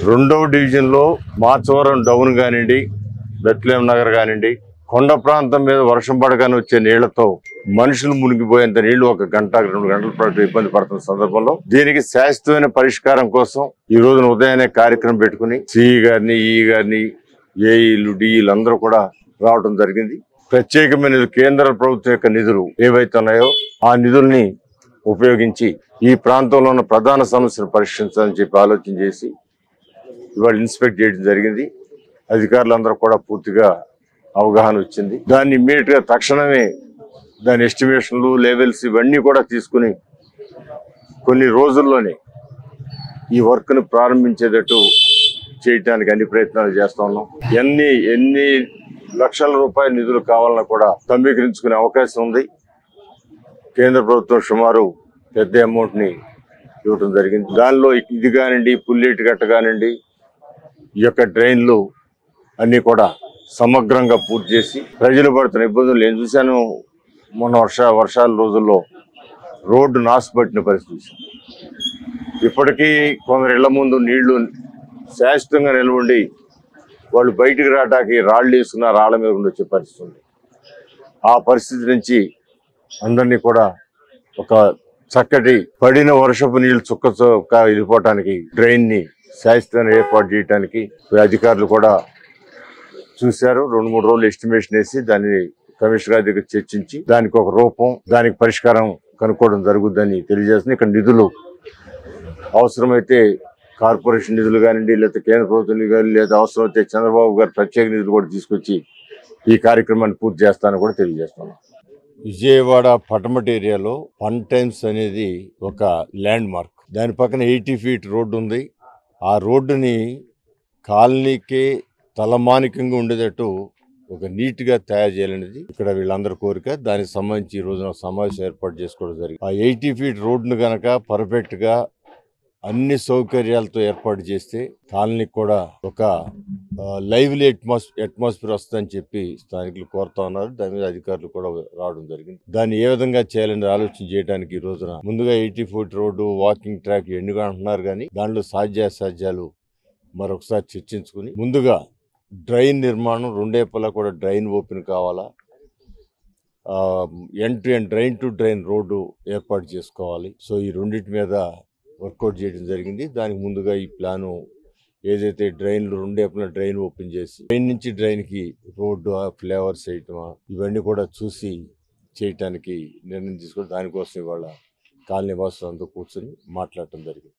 రెండవ డివిజన్లో మాచవరం డౌన్ కానివ్వండి, బెత్లెహేం నగర్ కానివ్వండి, కొండ ప్రాంతం మీద వర్షం పడగానే వచ్చే నీళ్లతో మనుషులు మునిగిపోయేంత నీళ్లు 1 గంట 2 గంటల పాటు ఇబ్బంది పడుతున్న సందర్భంలో దీనికి శాశ్వతమైన పరిష్కారం కోసం ఈ రోజున ఉదయాన్నే కార్యక్రమం పెట్టుకుని సిఈ గారిని, ఈ గారిని, ఏఈలు, డిఈలు అందరూ కూడా రావడం జరిగింది. ప్రత్యేకమైన కేంద్ర ప్రభుత్వం యొక్క నిధులు ఏవైతే ఉన్నాయో ఆ నిధుల్ని ఉపయోగించి ఈ ప్రాంతంలో ఉన్న ప్రధాన సమస్యను పరిష్కరించాలని చెప్పి ఆలోచన చేసి ఇవాళ ఇన్స్పెక్ట్ చేయడం జరిగింది. అధికారులందరూ కూడా పూర్తిగా అవగాహన వచ్చింది. దాన్ని ఇమ్మీడియట్ గా తక్షణమే దాని ఎస్టిమేషన్లు, లెవెల్స్ ఇవన్నీ కూడా తీసుకుని కొన్ని రోజుల్లోనే ఈ వర్క్ ను ప్రారంభించేటట్టు చేయడానికి అన్ని ప్రయత్నాలు చేస్తా ఉన్నాం. ఎన్ని లక్షల రూపాయల నిధులు కావాలన్నా కూడా సమీకరించుకునే అవకాశం ఉంది. కేంద్ర ప్రభుత్వం సుమారు పెద్ద అమౌంట్ ని ఇవ్వడం జరిగింది. దానిలో ఇది కానివ్వండి, పుల్లేటి గట్ట కానివ్వండి, ఈ యొక్క డ్రైన్లు అన్ని కూడా సమగ్రంగా పూర్తి చేసి ప్రజలు పడుతున్న ఇబ్బందులు నేను చూశాను. మొన్న వర్షాల రోజుల్లో రోడ్డు నాశపట్టిన పరిస్థితి. ఇప్పటికీ కొందరు ఇళ్ల ముందు నీళ్లు శాశ్వతంగా నిలవండి వాళ్ళు బయటికి రావడానికి రాళ్ళు వేసుకున్న రాళ్ల మీద వచ్చే పరిస్థితి ఉంది. ఆ పరిస్థితి నుంచి అందరినీ కూడా ఒక చక్కటి పడిన వర్షపు నీళ్లు చుక్క వెళ్ళిపోవటానికి డ్రైన్ ని శాశ్వతంగా ఏర్పాటు చేయడానికి అధికారులు కూడా చూశారు. 2-3 రోజులు ఎస్టిమేషన్ వేసి దాన్ని కమిషనర్ గారి దగ్గర చర్చించి దానికి ఒక రూపం, దానికి పరిష్కారం కనుక్కోవడం జరుగుద్దని తెలియజేస్తుంది. ఇక్కడ నిధులు అవసరమైతే కార్పొరేషన్ నిధులు కానివ్వండి, లేదా కేంద్ర ప్రభుత్వం నిధులు కానీ, లేదా అవసరమైతే చంద్రబాబు గారు ప్రత్యేక నిధులు కూడా తీసుకొచ్చి ఈ కార్యక్రమాన్ని పూర్తి చేస్తానని కూడా తెలియజేస్తున్నాను. విజయవాడ పటమటి ఏరియాలో ఫన్ టైమ్స్ అనేది ఒక ల్యాండ్ మార్క్. దాని పక్కన 80 ఫీట్ రోడ్డు ఉంది. ఆ రోడ్డుని కాలనీకే తలమానికంగా ఉండేటట్టు ఒక నీట్ గా తయారు చేయాలనేది ఇక్కడ వీళ్ళందరి కోరిక. దానికి సంబంధించి ఈ రోజున సమావేశం ఏర్పాటు చేసుకోవడం జరిగింది. ఆ 80 ఫీట్ రోడ్డును గనక పర్ఫెక్ట్ గా అన్ని సౌకర్యాలతో ఏర్పాటు చేస్తే కాలనీకి కూడా ఒక లైవ్లీ అట్మాస్ఫియర్ వస్తుందని చెప్పి స్థానికులు కోరుతా ఉన్నారు. దాని మీద అధికారులు కూడా రావడం జరిగింది. దాన్ని ఏ విధంగా చేయాలని ఆలోచన చేయడానికి ఈ రోజున ముందుగా 80 ఫీట్ రోడ్డు, వాకింగ్ ట్రాక్ ఎన్నిగా అంటున్నారు కానీ దాంట్లో సాధ్యాసాధ్యాలు మరొకసారి చర్చించుకుని ముందుగా డ్రైన్ నిర్మాణం, రెండేపలా కూడా డ్రైన్ ఓపెన్ కావాలా, end to end drain to drain road ఏర్పాటు చేసుకోవాలి. సో ఈ రెండింటి మీద వర్కౌట్ చేయడం జరిగింది. దానికి ముందుగా ఈ ప్లాను ఏదైతే డ్రైన్లు రెండేపున డ్రైన్ ఓపెన్ చేసి డ్రైన్ నుంచి డ్రైన్ కి రోడ్డు ఫ్లేవర్స్ వేయటమా ఇవన్నీ కూడా చూసి చేయటానికి నిర్ణయం తీసుకొని దానికోసం ఇవాళ కాలనీ వాసులంతా కూర్చొని మాట్లాడటం జరిగింది.